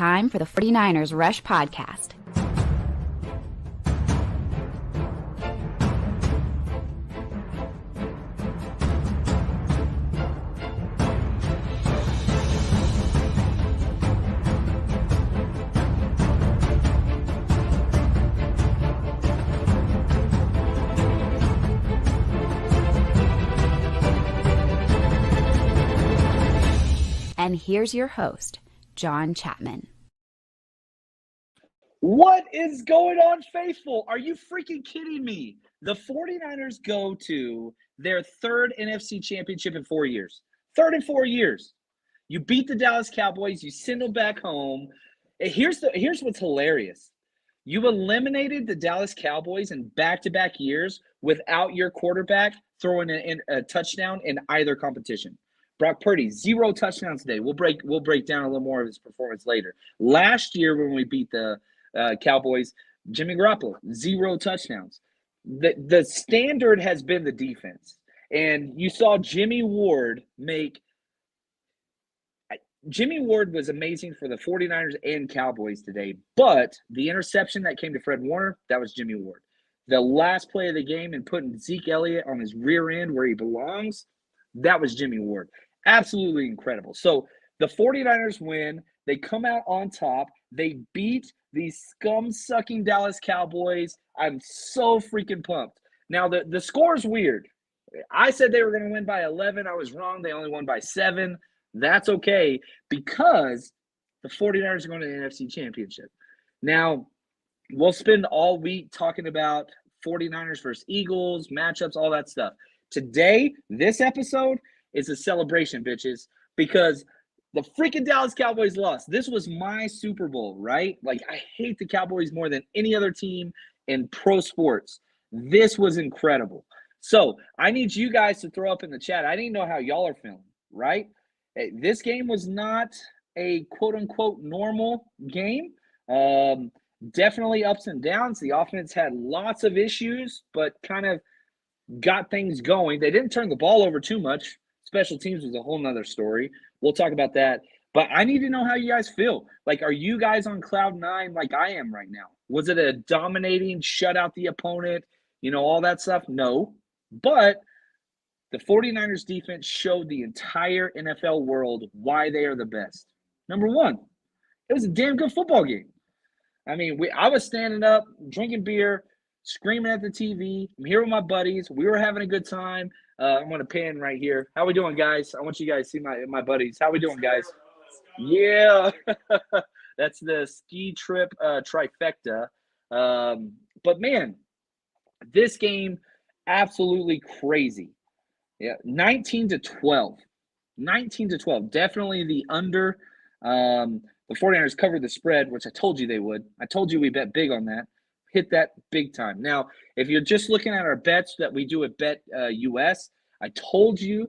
time for the 49ers Rush Podcast. And here's your host, John Chapman. What is going on, faithful? Are you freaking kidding me? The 49ers go to their third NFC championship in 4 years. Third in 4 years. You beat the Dallas Cowboys. You send them back home. Here's what's hilarious. You eliminated the Dallas Cowboys in back-to-back years without your quarterback throwing a touchdown in either competition. Brock Purdy, 0 touchdowns today. We'll break down a little more of his performance later. Last year when we beat the Cowboys, Jimmy Garoppolo, 0 touchdowns. The standard has been the defense. And you saw Jimmy Ward was amazing for the 49ers and Cowboys today. But the interception that came to Fred Warner, that was Jimmy Ward. The last play of the game and putting Zeke Elliott on his rear end where he belongs, that was Jimmy Ward. Absolutely incredible. So the 49ers win. They come out on top. They beat the scum-sucking Dallas Cowboys. I'm so freaking pumped. Now, the score is weird. I said they were going to win by 11. I was wrong. They only won by 7. That's okay because the 49ers are going to the NFC Championship. Now, we'll spend all week talking about 49ers versus Eagles, matchups, all that stuff. Today, this episode is a celebration, bitches, because the freaking Dallas Cowboys lost. This was my Super Bowl, right? Like, I hate the Cowboys more than any other team in pro sports. This was incredible. So, I need you guys to throw up in the chat. I didn't know how y'all are feeling, right? This game was not a quote-unquote normal game. Definitely ups and downs. The offense had lots of issues, but kind of got things going. They didn't turn the ball over too much. Special teams was a whole nother story. We'll talk about that. But I need to know how you guys feel. Like, are you guys on cloud 9 like I am right now? Was it a dominating, shut out the opponent, all that stuff? No. But the 49ers defense showed the entire NFL world why they are the best. Number one, it was a damn good football game. I mean, I was standing up, drinking beer, screaming at the TV. I'm here with my buddies. We were having a good time. I'm going to pan right here. How we doing, guys? I want you guys to see my buddies. How we doing, guys? Yeah. That's the ski trip trifecta. But, man, this game, absolutely crazy. Yeah, 19-12. 19-12. Definitely the under. The 49ers covered the spread, which I told you they would. I told you we bet big on that. Hit that big time. Now, if you're just looking at our bets that we do at BetUS, I told you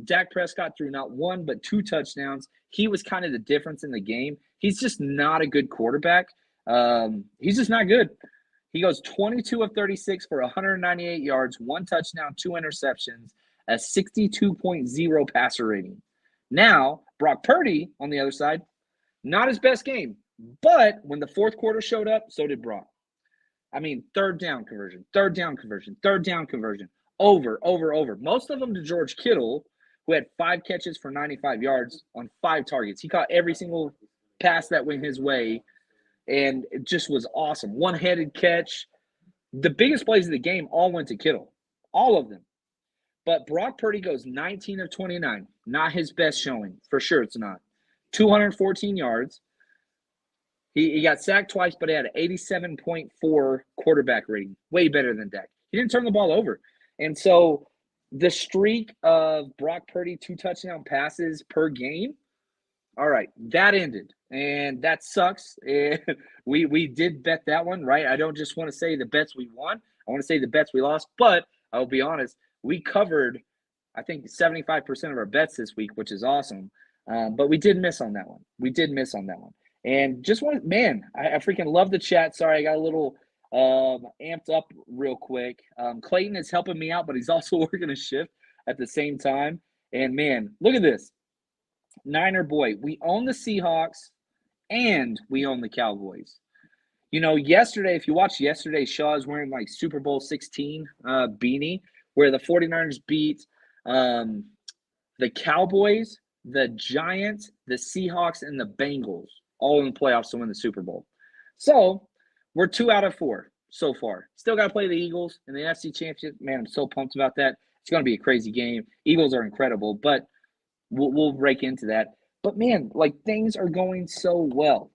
Dak Prescott threw not 1 but 2 touchdowns. He was kind of the difference in the game. He's just not a good quarterback. He's just not good. He goes 22 of 36 for 198 yards, 1 touchdown, 2 interceptions, a 62.0 passer rating. Now, Brock Purdy, on the other side, not his best game. But when the fourth quarter showed up, so did Brock. I mean, third down conversion. Over. Most of them to George Kittle, who had 5 catches for 95 yards on 5 targets. He caught every single pass that went his way, and it just was awesome. One-handed catch. The biggest plays of the game all went to Kittle. All of them. But Brock Purdy goes 19 of 29. Not his best showing. For sure it's not. 214 yards. He got sacked twice, but he had an 87.4 quarterback rating. Way better than Dak. He didn't turn the ball over. And so the streak of Brock Purdy 2 touchdown passes per game, all right, that ended. And that sucks. And we did bet that one, right? I don't just want to say the bets we won. I want to say the bets we lost. But I'll be honest, we covered, I think, 75% of our bets this week, which is awesome. But we did miss on that one. And just want, man, I freaking love the chat. Sorry, I got a little amped up real quick. Clayton is helping me out, but he's also working a shift at the same time. And, man, look at this. Niner boy, we own the Seahawks and we own the Cowboys. Yesterday, if you watched yesterday's show, I was wearing like Super Bowl 16 beanie where the 49ers beat the Cowboys, the Giants, the Seahawks, and the Bengals all in the playoffs to win the Super Bowl. So we're 2 out of 4 so far. Still got to play the Eagles in the NFC Championship. Man, I'm so pumped about that. It's going to be a crazy game. Eagles are incredible, but we'll break into that. But, man, like things are going so well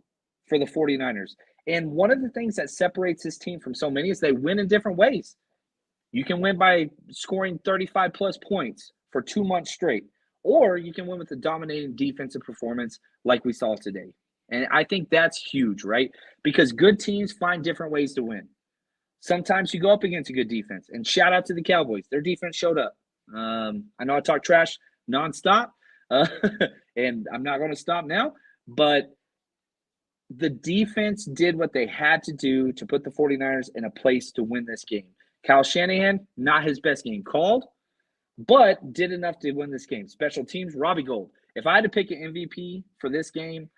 for the 49ers. And one of the things that separates this team from so many is they win in different ways. You can win by scoring 35-plus points for 2 months straight, or you can win with a dominating defensive performance like we saw today. And I think that's huge, right? Because good teams find different ways to win. Sometimes you go up against a good defense, and shout out to the Cowboys. Their defense showed up. I know I talk trash nonstop, and I'm not going to stop now, but the defense did what they had to do to put the 49ers in a place to win this game. Kyle Shanahan, not his best game called, but did enough to win this game. Special teams, Robbie Gould. If I had to pick an MVP for this game,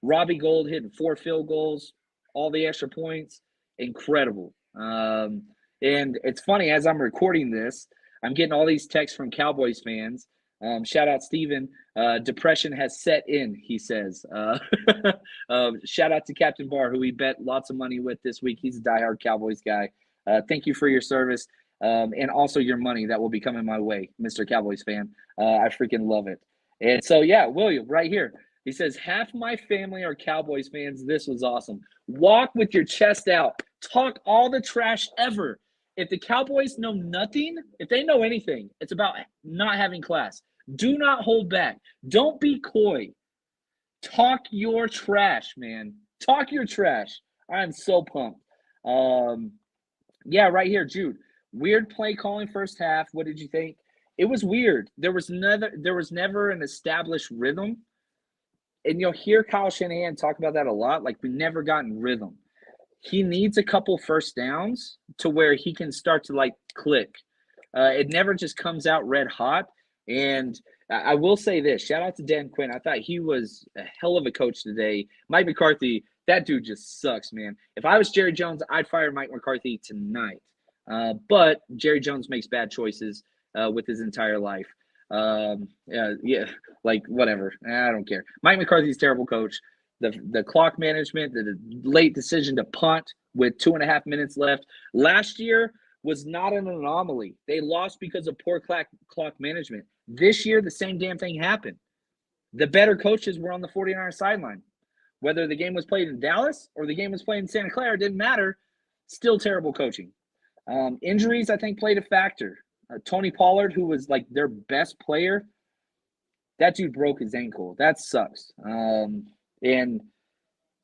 Robbie Gould hitting 4 field goals, all the extra points, incredible. And it's funny, as I'm recording this, I'm getting all these texts from Cowboys fans. Shout out Steven. Depression has set in, he says. Shout out to Captain Barr, who we bet lots of money with this week. He's a diehard Cowboys guy. Thank you for your service and also your money that will be coming my way, Mr. Cowboys fan. I freaking love it. And so, yeah, William, right here. He says, half my family are Cowboys fans. This was awesome. Walk with your chest out. Talk all the trash ever. If the Cowboys know nothing, if they know anything, it's about not having class. Do not hold back. Don't be coy. Talk your trash, man. Talk your trash. I'm so pumped. Yeah, right here, Jude. Weird play calling first half. What did you think? It was weird. There was never an established rhythm. And you'll hear Kyle Shanahan talk about that a lot. Like, we never gotten rhythm. He needs a couple first downs to where he can start to, like, click. It never just comes out red hot. And I will say this. Shout out to Dan Quinn. I thought he was a hell of a coach today. Mike McCarthy, that dude just sucks, man. If I was Jerry Jones, I'd fire Mike McCarthy tonight. But Jerry Jones makes bad choices with his entire life. Yeah, like whatever. I don't care. Mike McCarthy's a terrible coach. The clock management, the late decision to punt with 2.5 minutes left last year was not an anomaly. They lost because of poor clock management. This year, the same damn thing happened. The better coaches were on the 49ers sideline. Whether the game was played in Dallas or the game was played in Santa Clara, it didn't matter. Still terrible coaching. Injuries, I think, played a factor. Tony Pollard, who was like their best player, that dude broke his ankle. That sucks. And,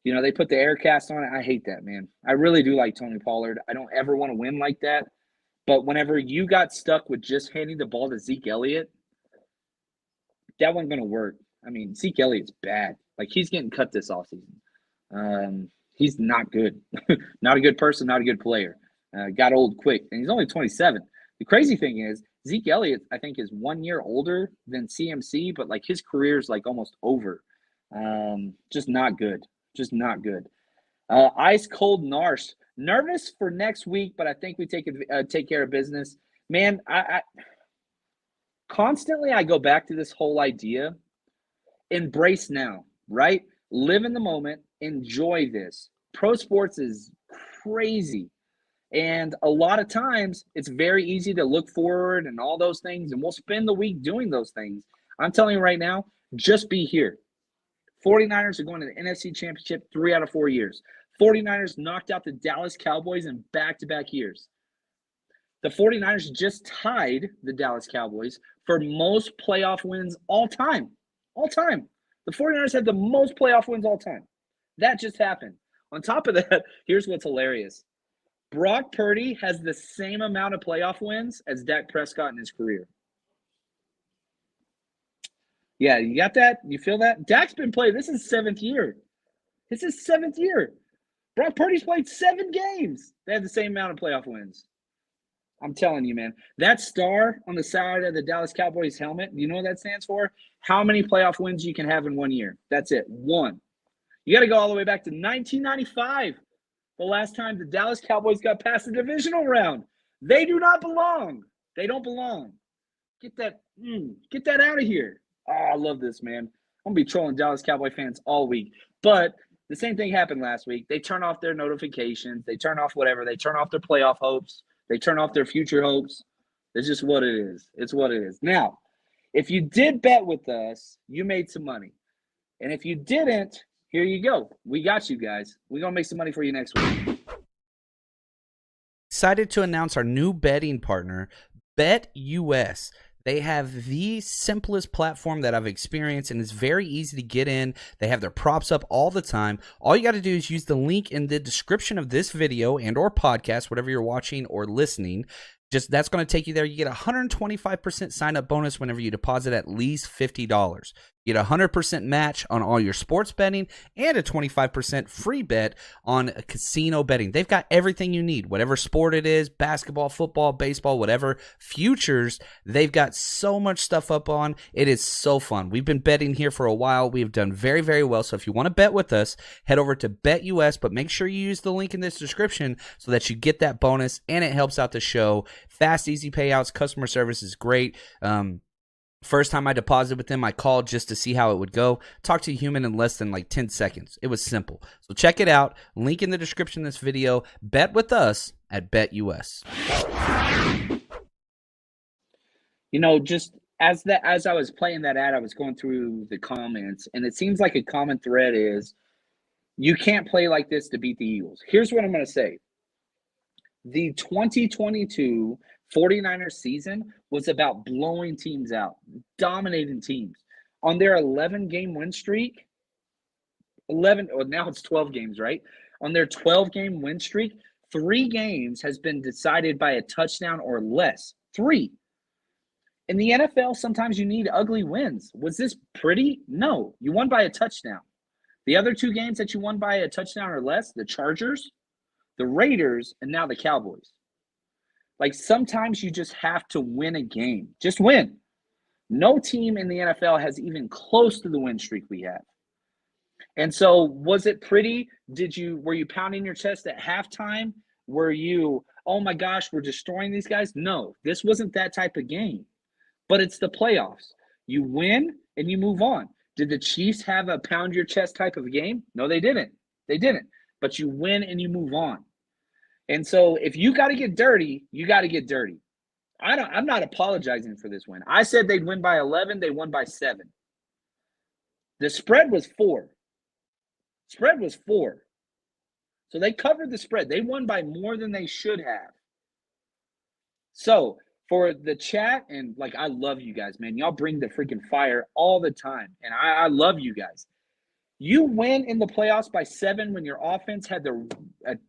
they put the air cast on it. I hate that, man. I really do like Tony Pollard. I don't ever want to win like that. But whenever you got stuck with just handing the ball to Zeke Elliott, that wasn't going to work. I mean, Zeke Elliott's bad. Like, he's getting cut this offseason. He's not good. Not a good person, not a good player. Got old quick, and he's only 27. The crazy thing is, Zeke Elliott, I think, is 1 year older than CMC, but, like, his career's, like, almost over. Just not good. Just not good. Ice cold Narsh. Nervous for next week, but I think we take care of business. Man, I constantly I go back to this whole idea. Embrace now, right? Live in the moment. Enjoy this. Pro sports is crazy. And a lot of times, it's very easy to look forward and all those things, and we'll spend the week doing those things. I'm telling you right now, just be here. 49ers are going to the NFC Championship 3 out of 4 years. 49ers knocked out the Dallas Cowboys in back-to-back years. The 49ers just tied the Dallas Cowboys for most playoff wins all time. All time. The 49ers had the most playoff wins all time. That just happened. On top of that, here's what's hilarious. Brock Purdy has the same amount of playoff wins as Dak Prescott in his career. Yeah, you got that? You feel that? Dak's been playing. This is 7th year. This is 7th year. Brock Purdy's played 7 games. They have the same amount of playoff wins. I'm telling you, man. That star on the side of the Dallas Cowboys helmet, do you know what that stands for? How many playoff wins you can have in 1 year. That's it. 1. You got to go all the way back to 1995, the last time the Dallas Cowboys got past the divisional round. They do not belong. They don't belong. Get that out of here. Oh, I love this, man. I'm going to be trolling Dallas Cowboy fans all week. But the same thing happened last week. They turn off their notifications. They turn off whatever. They turn off their playoff hopes. They turn off their future hopes. It's just what it is. It's what it is. Now, if you did bet with us, you made some money. And if you didn't, here you go. We got you guys. We're going to make some money for you next week. Excited to announce our new betting partner, BetUS. They have the simplest platform that I've experienced, and it's very easy to get in. They have their props up all the time. All you got to do is use the link in the description of this video and or podcast, whatever you're watching or listening. Just that's going to take you there. You get a 125% sign-up bonus whenever you deposit at least $50. You get a 100% match on all your sports betting and a 25% free bet on casino betting. They've got everything you need, whatever sport it is, basketball, football, baseball, whatever. Futures, they've got so much stuff up on. It is so fun. We've been betting here for a while. We have done very, very well. So if you want to bet with us, head over to BetUS, but make sure you use the link in this description so that you get that bonus and it helps out the show. Fast, easy payouts. Customer service is great. First time I deposited with them, I called just to see how it would go. Talked to a human in less than like 10 seconds. It was simple. So check it out. Link in the description of this video. Bet with us at BetUS. You know, just as I was playing that ad, I was going through the comments, and it seems like a common thread is you can't play like this to beat the Eagles. Here's what I'm going to say. The 2022 49ers season was about blowing teams out, dominating teams. On their 11-game win streak, now it's 12 games, right? On their 12-game win streak, 3 games has been decided by a touchdown or less. 3. In the NFL, sometimes you need ugly wins. Was this pretty? No. You won by a touchdown. The other 2 games that you won by a touchdown or less, the Chargers, the Raiders, and now the Cowboys. Like, sometimes you just have to win a game. Just win. No team in the NFL has even close to the win streak we have. And so, was it pretty? Were you pounding your chest at halftime? Were you, oh my gosh, we're destroying these guys? No, this wasn't that type of game. But it's the playoffs. You win and you move on. Did the Chiefs have a pound your chest type of game? No, they didn't. They didn't. But you win and you move on. And so if you got to get dirty, you got to get dirty. I'm not apologizing for this win. I said they'd win by 11. They won by 7. The spread was 4. Spread was 4. So they covered the spread. They won by more than they should have. So for the chat, and like, I love you guys, man. Y'all bring the freaking fire all the time. And I love you guys. You win in the playoffs by 7 when your offense had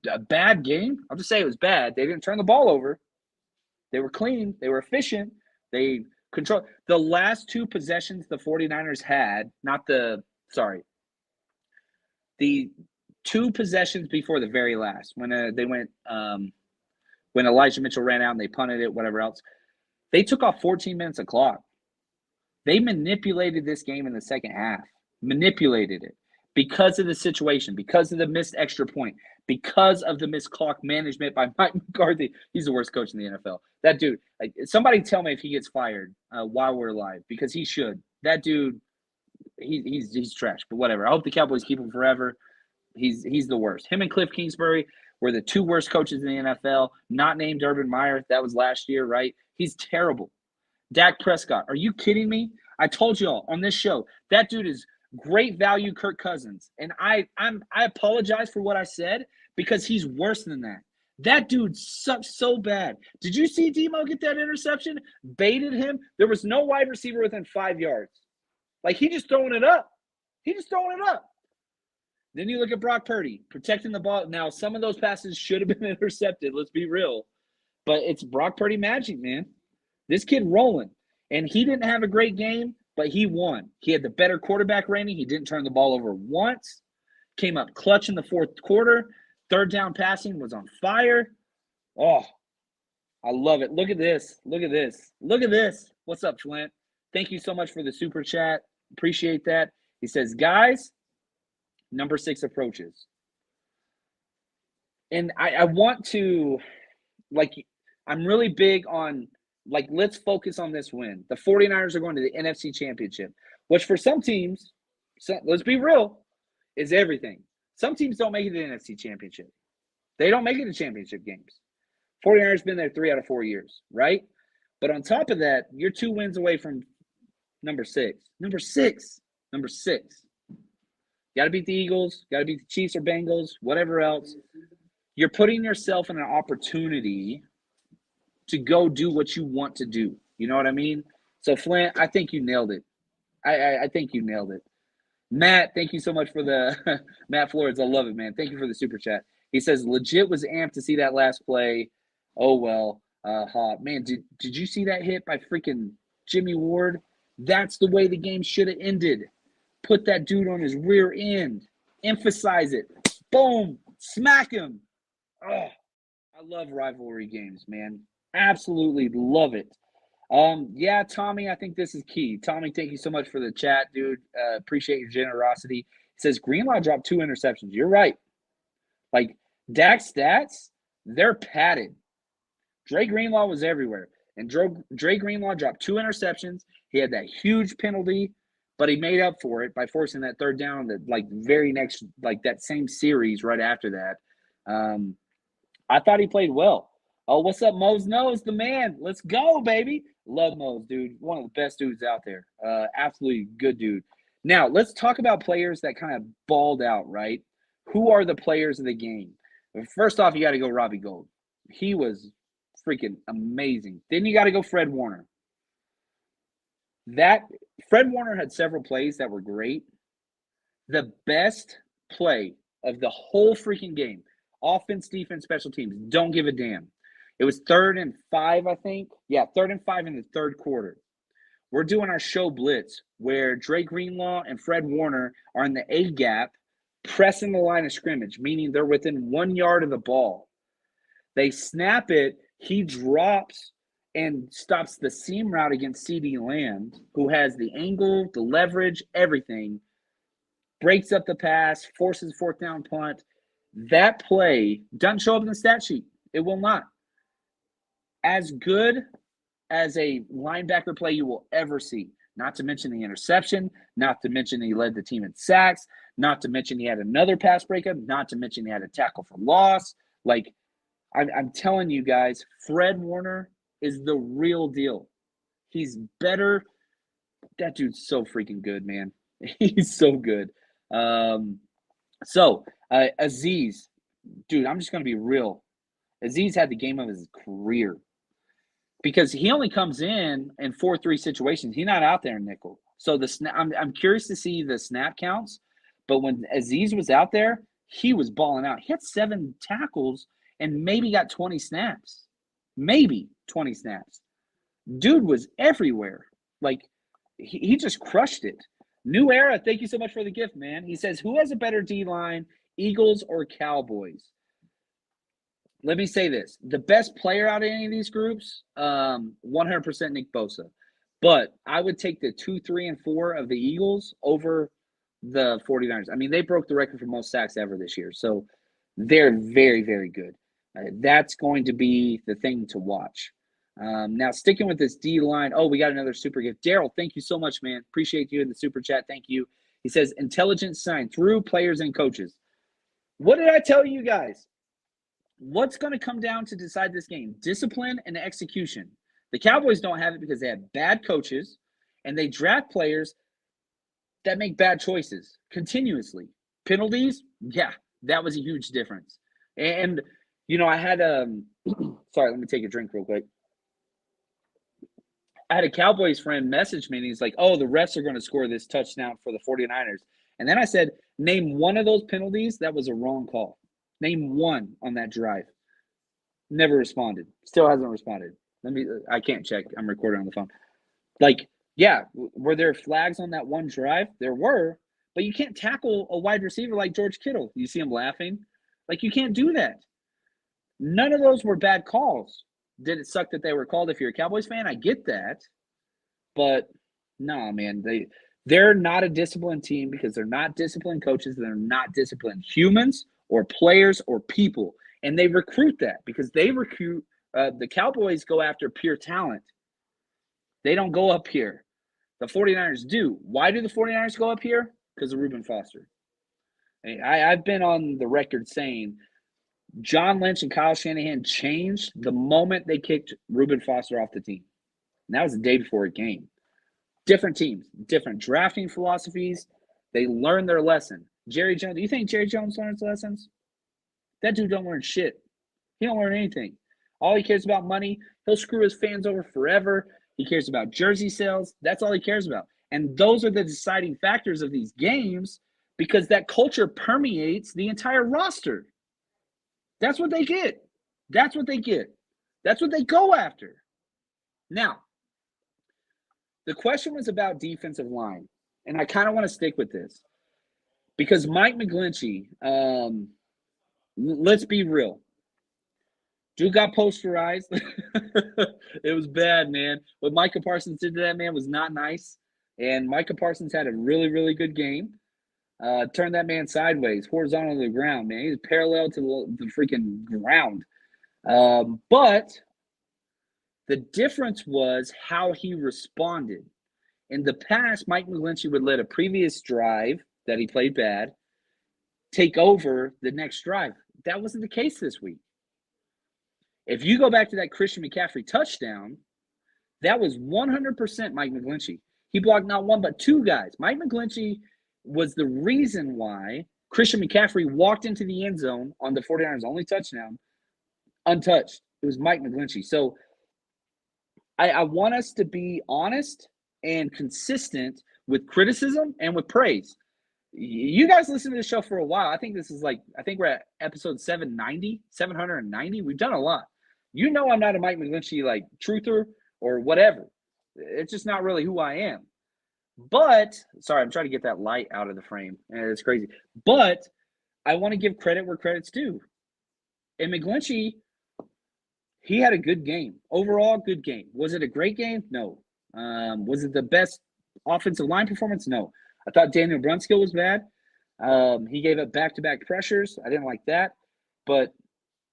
a bad game. I'll just say it was bad. They didn't turn the ball over. They were clean. They were efficient. They controlled. The last 2 possessions the 49ers had, the 2 possessions before the very last, when they went, when Elijah Mitchell ran out and they punted it, whatever else, they took off 14 minutes of clock. They manipulated this game in the second half. Manipulated it because of the situation, because of the missed extra point, because of the missed clock management by Mike McCarthy. He's the worst coach in the NFL. That dude, like, somebody tell me if he gets fired while we're live, because he should. That dude, he's trash, but whatever. I hope the Cowboys keep him forever. He's the worst. Him and Cliff Kingsbury were the 2 worst coaches in the NFL, not named Urban Meyer. That was last year, right? He's terrible. Dak Prescott, are you kidding me? I told y'all on this show, that dude is great value Kirk Cousins. And I apologize for what I said, because he's worse than that. That dude sucks so bad. Did you see Demo get that interception? Baited him. There was no wide receiver within 5 yards. Like, he just throwing it up. Then you look at Brock Purdy protecting the ball. Now, some of those passes should have been intercepted. Let's be real. But it's Brock Purdy magic, man. This kid rolling. And he didn't have a great game, but he won. He had the better quarterback rating. He didn't turn the ball over once. Came up clutch in the 4th quarter. 3rd down passing was on fire. Oh, I love it. Look at this. What's up, Flint? Thank you so much for the super chat. Appreciate that. He says, guys, number 6 approaches. And I want to, I'm really big on, let's focus on this win. The 49ers are going to the NFC Championship, which for some teams, let's be real, is everything. Some teams don't make it to the NFC Championship. They don't make it to championship games. 49ers been there 3 out of 4 years, right? But on top of that, you're 2 wins away from number 6. Number 6. Got to beat the Eagles. Got to beat the Chiefs or Bengals, whatever else. You're putting yourself in an opportunity to go do what you want to do. You know what I mean? So, Flint, I think you nailed it. I think you nailed it. Matt, thank you so much for the – Matt Flores, I love it, man. Thank you for the super chat. He says, legit was amped to see that last play. Oh, well. Hot. Man, did you see that hit by freaking Jimmy Ward? That's the way the game should have ended. Put that dude on his rear end. Emphasize it. Boom. Smack him. Oh, I love rivalry games, man. Absolutely love it. Yeah, Tommy, I think this is key. Tommy, thank you so much for the chat, dude. Appreciate your generosity. He says Greenlaw dropped 2 interceptions. You're right. Dak's stats, they're padded. Dre Greenlaw was everywhere. And Dre Greenlaw dropped 2 interceptions. He had that huge penalty, but he made up for it by forcing that 3rd down the very next, that same series right after that. I thought he played well. Oh, what's up, Mose Knows, the man. Let's go, baby. Love Mose, dude. One of the best dudes out there. Absolutely good dude. Now, let's talk about players that kind of balled out, right? Who are the players of the game? First off, you got to go Robbie Gould. He was freaking amazing. Then you got to go Fred Warner. Fred Warner had several plays that were great. The best play of the whole freaking game, offense, defense, special teams, don't give a damn. It was 3rd and 5, I think. Yeah, 3rd and 5 in the 3rd quarter. We're doing our show blitz where Dre Greenlaw and Fred Warner are in the A gap, pressing the line of scrimmage, meaning they're within 1 yard of the ball. They snap it. He drops and stops the seam route against CeeDee Lamb, who has the angle, the leverage, everything. Breaks up the pass, forces 4th down punt. That play doesn't show up in the stat sheet. It will not. As good as a linebacker play you will ever see. Not to mention the interception, not to mention he led the team in sacks, not to mention he had another pass breakup, not to mention he had a tackle for loss. I'm telling you guys, Fred Warner is the real deal. He's better. That dude's so freaking good, man. He's so good. Aziz, dude, I'm just going to be real. Aziz had the game of his career because he only comes in 4-3 situations. He's not out there in nickel. So I'm curious to see the snap counts. But when Aziz was out there, he was balling out. He had 7 tackles and maybe got 20 snaps. Maybe 20 snaps. Dude was everywhere. He just crushed it. New Era, thank you so much for the gift, man. He says, who has a better D-line, Eagles or Cowboys? Let me say this. The best player out of any of these groups, 100% Nick Bosa. But I would take the 2, 3, and 4 of the Eagles over the 49ers. I mean, they broke the record for most sacks ever this year. So they're very, very good. That's going to be the thing to watch. Now, sticking with this D-line. Oh, we got another super gift. Daryl, thank you so much, man. Appreciate you in the super chat. Thank you. He says, intelligence sign through players and coaches. What did I tell you guys? What's going to come down to decide this game? Discipline and execution. The Cowboys don't have it because they have bad coaches, and they draft players that make bad choices continuously. Penalties, yeah, that was a huge difference. And, I had sorry, let me take a drink real quick. I had a Cowboys friend message me, and he's like, oh, the refs are going to score this touchdown for the 49ers. And then I said, name one of those penalties that was a wrong call. Name one on that drive. Never responded. Still hasn't responded. I can't check. I'm recording on the phone. Were there flags on that one drive? There were, but you can't tackle a wide receiver like George Kittle. You see him laughing? You can't do that. None of those were bad calls. Did it suck that they were called if you're a Cowboys fan? I get that. But, no, man. They're not a disciplined team because they're not disciplined coaches. They're not disciplined humans or players or people. And they recruit that because they recruit the Cowboys go after pure talent. They don't go up here. The 49ers do. Why do the 49ers go up here? Because of Reuben Foster. I've been on the record saying John Lynch and Kyle Shanahan changed the moment they kicked Reuben Foster off the team. And that was the day before a game. Different teams, different drafting philosophies. They learn their lesson. Jerry Jones, do you think Jerry Jones learns lessons? That dude don't learn shit. He don't learn anything. All he cares about money. He'll screw his fans over forever. He cares about jersey sales. That's all he cares about. And those are the deciding factors of these games because that culture permeates the entire roster. That's what they get. That's what they get. That's what they go after. Now, the question was about defensive line, and I kind of want to stick with this because Mike McGlinchey, let's be real. Dude got posterized. It was bad, man. What Micah Parsons did to that man was not nice. And Micah Parsons had a really, really good game. Turned that man sideways, horizontal to the ground, man. He was parallel to the freaking ground. But the difference was how he responded. In the past, Mike McGlinchey would let a previous drive that he played bad take over the next drive. That wasn't the case this week. If you go back to that Christian McCaffrey touchdown, that was 100% Mike McGlinchey. He blocked not one but two guys. Mike McGlinchey was the reason why Christian McCaffrey walked into the end zone on the 49ers' only touchdown untouched. It was Mike McGlinchey. So I want us to be honest and consistent with criticism and with praise. You guys listen to the show for a while. I think we're at episode 790. We've done a lot. You know I'm not a Mike McGlinchey truther or whatever. It's just not really who I am. But, sorry, I'm trying to get that light out of the frame. And it's crazy. But I want to give credit where credit's due. And McGlinchey, he had a good game. Overall, good game. Was it a great game? No. Was it the best offensive line performance? No. I thought Daniel Brunskill was bad. He gave up back-to-back pressures. I didn't like that. But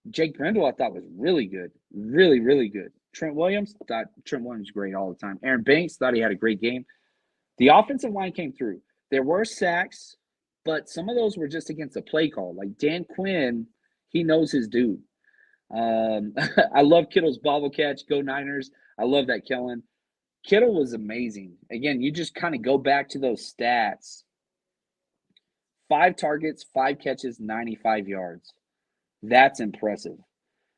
Jake Brendel, I thought, was really good. Really, really good. Trent Williams, thought Trent Williams was great all the time. Aaron Banks, thought he had a great game. The offensive line came through. There were sacks, but some of those were just against a play call. Like Dan Quinn, he knows his dude. I love Kittle's bobble catch. Go Niners. I love that, Kellen. Kittle was amazing. Again, you just kind of go back to those stats. 5 targets, 5 catches, 95 yards. That's impressive.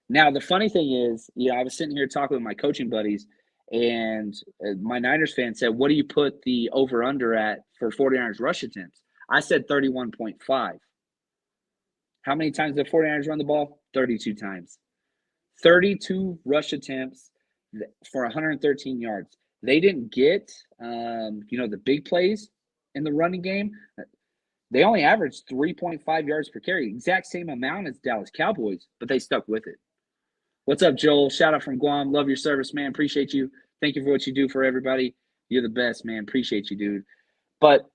Now, the funny thing is, I was sitting here talking with my coaching buddies, and my Niners fan said, what do you put the over-under at for 49ers rush attempts? I said 31.5. How many times did the 49ers run the ball? 32 times. 32 rush attempts for 113 yards. They didn't get, the big plays in the running game. They only averaged 3.5 yards per carry, exact same amount as Dallas Cowboys, but they stuck with it. What's up, Joel? Shout out from Guam. Love your service, man. Appreciate you. Thank you for what you do for everybody. You're the best, man. Appreciate you, dude. But,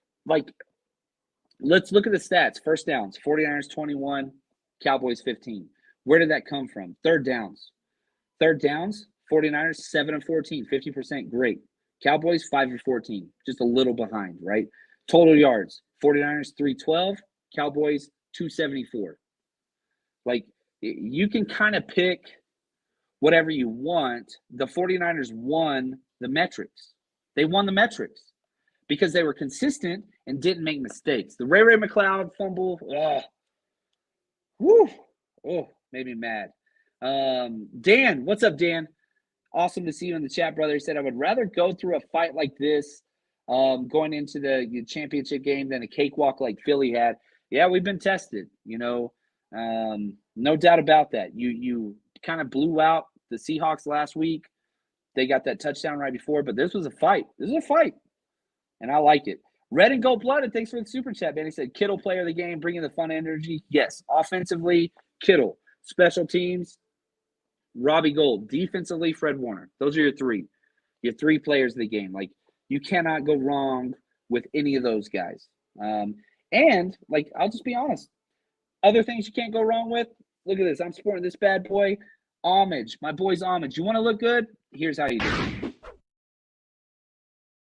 let's look at the stats. First downs, 49ers 21, Cowboys 15. Where did that come from? Third downs. 49ers 7 of 14, 50%, great. Cowboys 5 of 14, just a little behind, right? Total yards, 49ers 312, Cowboys 274. You can kind of pick whatever you want. The 49ers won the metrics. They won the metrics because they were consistent and didn't make mistakes. The Ray McCloud fumble, made me mad. Dan, what's up, Dan? Awesome to see you in the chat, brother. He said, I would rather go through a fight like this going into the championship game than a cakewalk like Philly had. Yeah, we've been tested, no doubt about that. You kind of blew out the Seahawks last week. They got that touchdown right before, but this was a fight. And I like it. Red and Gold Blooded, thanks for the super chat, man. He said, Kittle player of the game, bringing the fun energy. Yes, offensively, Kittle. Special teams, Robbie Gould. Defensively, Fred Warner. Those are your 3. You have 3 players of the game. You cannot go wrong with any of those guys. And like, I'll just be honest. Other things you can't go wrong with. Look at this. I'm sporting this bad boy, Homage. My boy's Homage. You want to look good? Here's how you do it.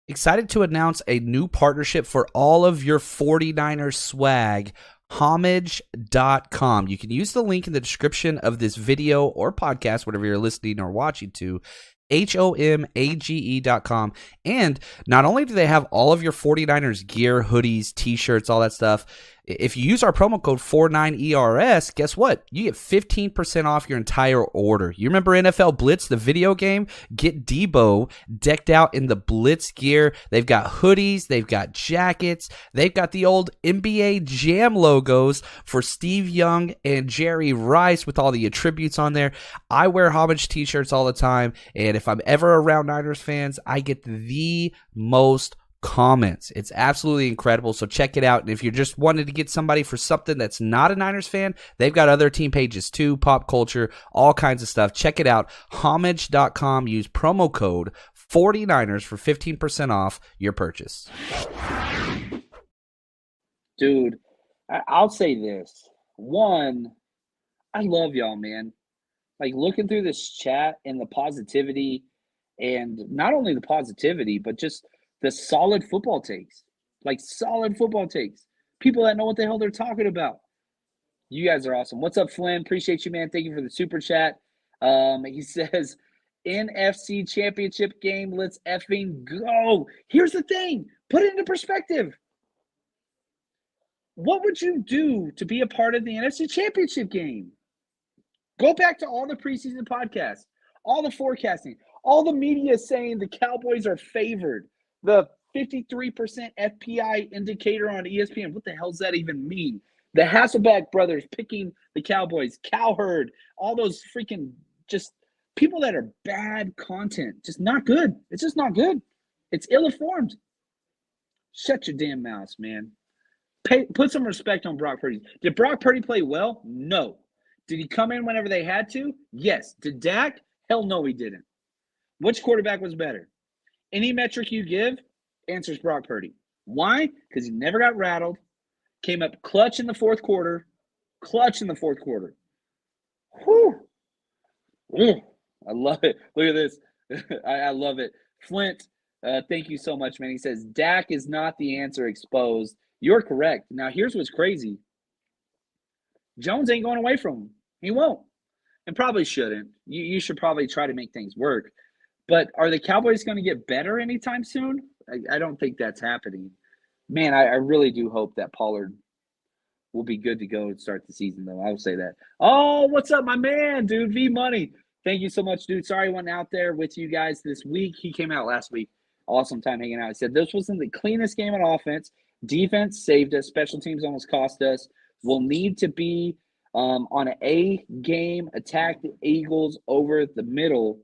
Excited to announce a new partnership for all of your 49ers swag. Homage.com. You can use the link in the description of this video or podcast, whatever you're listening or watching to. HOMAGE.com. And not only do they have all of your 49ers gear, hoodies, t-shirts, all that stuff, if you use our promo code 49ERS, guess what? You get 15% off your entire order. You remember NFL Blitz, the video game? Get Debo decked out in the Blitz gear. They've got hoodies. They've got jackets. They've got the old NBA Jam logos for Steve Young and Jerry Rice with all the attributes on there. I wear Homage t-shirts all the time, and if I'm ever around Niners fans, I get the most comments. It's absolutely incredible. So check it out. And if you're just wanting to get somebody for something that's not a Niners fan, they've got other team pages too, pop culture, all kinds of stuff. Check it out. Homage.com. Use promo code 49ers for 15% off your purchase. Dude, I'll say this. One, I love y'all, man. Like, looking through this chat and the positivity, and not only the positivity, but just the solid football takes. Like, solid football takes. People that know what the hell they're talking about. You guys are awesome. What's up, Flynn? Appreciate you, man. Thank you for the super chat. He says, NFC championship game, let's effing go. Here's the thing. Put it into perspective. What would you do to be a part of the NFC championship game? Go back to all the preseason podcasts, all the forecasting, all the media saying the Cowboys are favored. The 53% FPI indicator on ESPN. What the hell does that even mean? The Hasselbeck brothers picking the Cowboys, Cowherd, all those freaking just people that are bad content. Just not good. It's just not good. It's ill-informed. Shut your damn mouth, man. Put some respect on Brock Purdy. Did Brock Purdy play well? No. Did he come in whenever they had to? Yes. Did Dak? Hell no, he didn't. Which quarterback was better? Any metric you give, answers Brock Purdy. Why? Because he never got rattled, came up clutch in the fourth quarter. Whew. Ooh, I love it. Look at this. I love it. Flint, thank you so much, man. He says, Dak is not the answer exposed. You're correct. Now, here's what's crazy. Jones ain't going away from him. He won't. And probably shouldn't. You should probably try to make things work. But are the Cowboys going to get better anytime soon? I don't think that's happening. Man, I really do hope that Pollard will be good to go to start the season, though. I will say that. Oh, what's up, my man, dude? V Money. Thank you so much, dude. Sorry I wasn't out there with you guys this week. He came out last week. Awesome time hanging out. He said this wasn't the cleanest game on offense. Defense saved us. Special teams almost cost us. We'll need to be on an A game, attack the Eagles over the middle.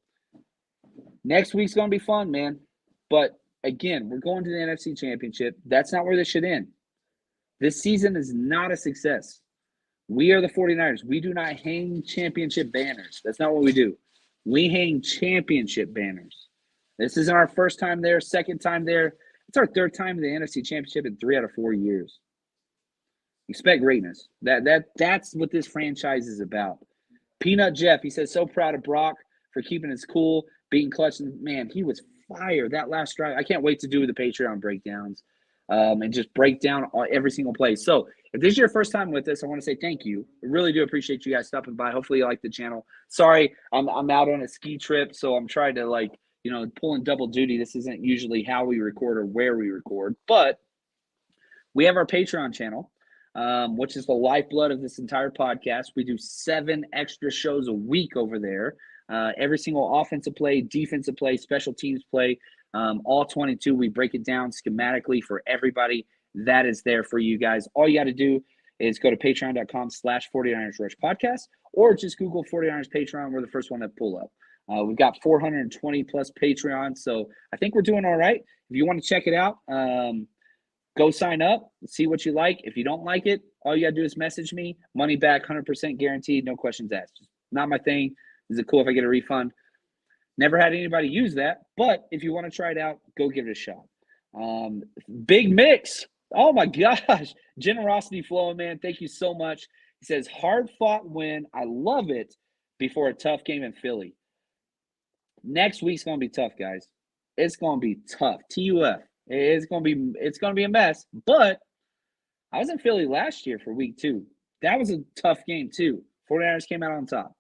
Next week's going to be fun, man. But, again, we're going to the NFC Championship. That's not where this should end. This season is not a success. We are the 49ers. We do not hang championship banners. That's not what we do. We hang championship banners. This isn't our first time there, second time there. It's our third time in the NFC Championship in 3 out of 4 years. Expect greatness. That's what this franchise is about. Peanut Jeff, he says, so proud of Brock for keeping his cool, being clutch. Man, he was fire that last drive. I can't wait to do the Patreon breakdowns and just break down every single play. So if this is your first time with us, I want to say thank you. I really do appreciate you guys stopping by. Hopefully you like the channel. Sorry, I'm out on a ski trip, so I'm trying to pulling double duty. This isn't usually how we record or where we record, but we have our Patreon channel, which is the lifeblood of this entire podcast. We do 7 extra shows a week over there. Every single offensive play, defensive play, special teams play, all 22. We break it down schematically for everybody. That is there for you guys. All you got to do is go to patreon.com/49ers Rush Podcast, or just Google 49ers Patreon. We're the first one to pull up. We've got 420 plus Patreon, so I think we're doing all right. If you want to check it out, go sign up, see what you like. If you don't like it, all you got to do is message me. Money back, 100% guaranteed, no questions asked. Just not my thing. Is it cool if I get a refund? Never had anybody use that, but if you want to try it out, go give it a shot. Big Mix. Oh my gosh. Generosity flowing, man. Thank you so much. He says, hard fought win. I love it before a tough game in Philly. Next week's gonna be tough, guys. It's gonna be tough. TUF. It's gonna be a mess. But I was in Philly last year for week 2. That was a tough game too. 49ers came out on top.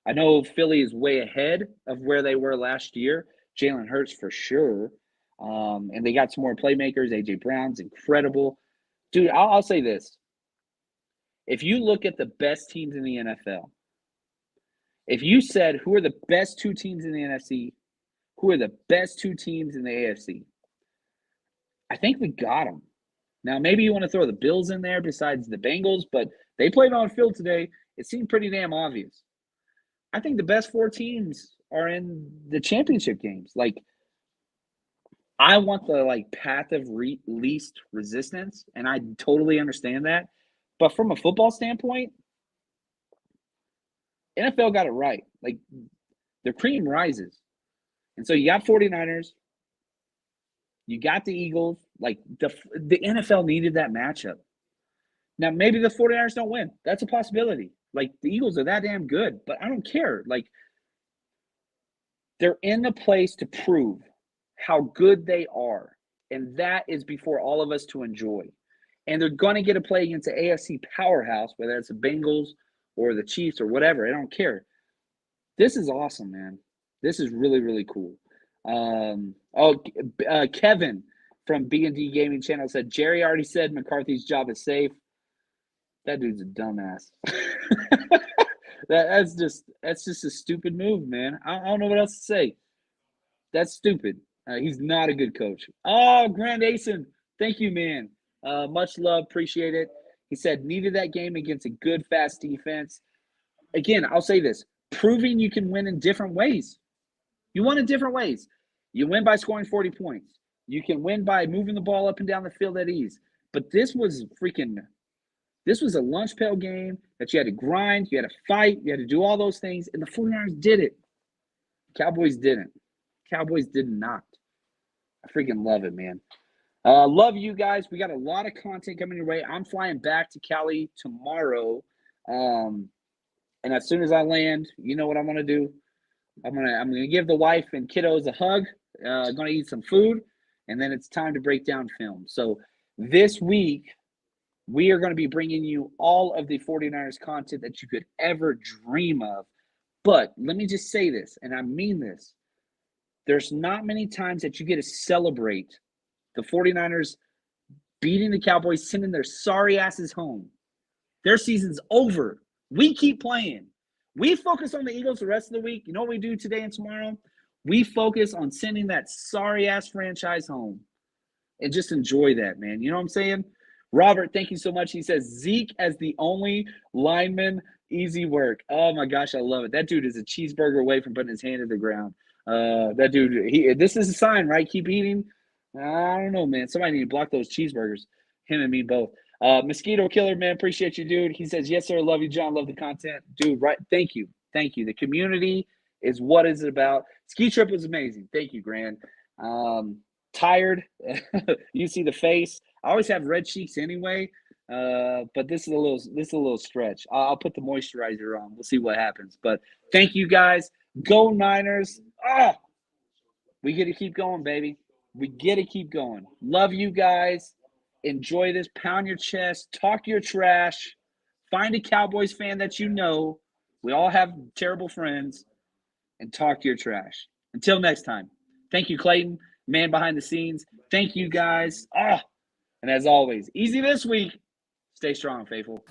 I know Philly is way ahead of where they were last year. Jalen Hurts for sure. And they got some more playmakers. A.J. Brown's incredible. Dude, I'll say this. If you look at the best teams in the NFL, if you said who are the best 2 teams in the NFC, who are the best 2 teams in the AFC, I think we got them. Now, maybe you want to throw the Bills in there besides the Bengals, but they played on field today. It seemed pretty damn obvious. I think the best 4 teams are in the championship games. Like, I want the path of least resistance, and I totally understand that. But from a football standpoint, NFL got it right. Like, the cream rises. And so you got 49ers. You got the Eagles. Like, the NFL needed that matchup. Now, maybe the 49ers don't win. That's a possibility. Like, the Eagles are that damn good, but I don't care. Like, they're in the place to prove how good they are. And that is before all of us to enjoy. And they're going to get to play against the AFC powerhouse, whether it's the Bengals or the Chiefs or whatever. I don't care. This is awesome, man. This is really, really cool. Kevin from B&D Gaming Channel said, Jerry already said McCarthy's job is safe. That dude's a dumbass. That's just a stupid move, man. I don't know what else to say. That's stupid. He's not a good coach. Oh, Grand Asen, thank you, man. Much love, appreciate it. He said, needed that game against a good, fast defense. Again, I'll say this, proving you can win in different ways. You won in different ways. You win by scoring 40 points. You can win by moving the ball up and down the field at ease. But this was a lunch pail game that you had to grind, you had to fight, you had to do all those things, and the 49ers did it. Cowboys didn't. Cowboys did not. I freaking love it, man. Love you guys. We got a lot of content coming your way. I'm flying back to Cali tomorrow. And as soon as I land, you know what I'm gonna do? I'm gonna give the wife and kiddos a hug. Gonna eat some food, and then it's time to break down film. So this week, we are going to be bringing you all of the 49ers content that you could ever dream of. But let me just say this, and I mean this. There's not many times that you get to celebrate the 49ers beating the Cowboys, sending their sorry asses home. Their season's over. We keep playing. We focus on the Eagles the rest of the week. You know what we do today and tomorrow? We focus on sending that sorry-ass franchise home. And just enjoy that, man. You know what I'm saying? Robert, thank you so much. He says, Zeke as the only lineman, easy work. Oh, my gosh, I love it. That dude is a cheeseburger away from putting his hand in the ground. That dude, this is a sign, right? Keep eating. I don't know, man. Somebody need to block those cheeseburgers. Him and me both. Mosquito Killer, man, appreciate you, dude. He says, yes, sir. Love you, John. Love the content. Dude, right. Thank you. Thank you. The community is what is it about. Ski trip was amazing. Thank you, Gran. Tired. You see the face. I always have red cheeks anyway, but this is a little stretch. I'll put the moisturizer on. We'll see what happens. But thank you guys. Go Niners. We get to keep going, baby. We get to keep going. Love you guys. Enjoy this. Pound your chest. Talk your trash. Find a Cowboys fan that you know. We all have terrible friends. And talk your trash. Until next time. Thank you, Clayton. Man behind the scenes. Thank you guys. And as always, easy this week. Stay strong, faithful.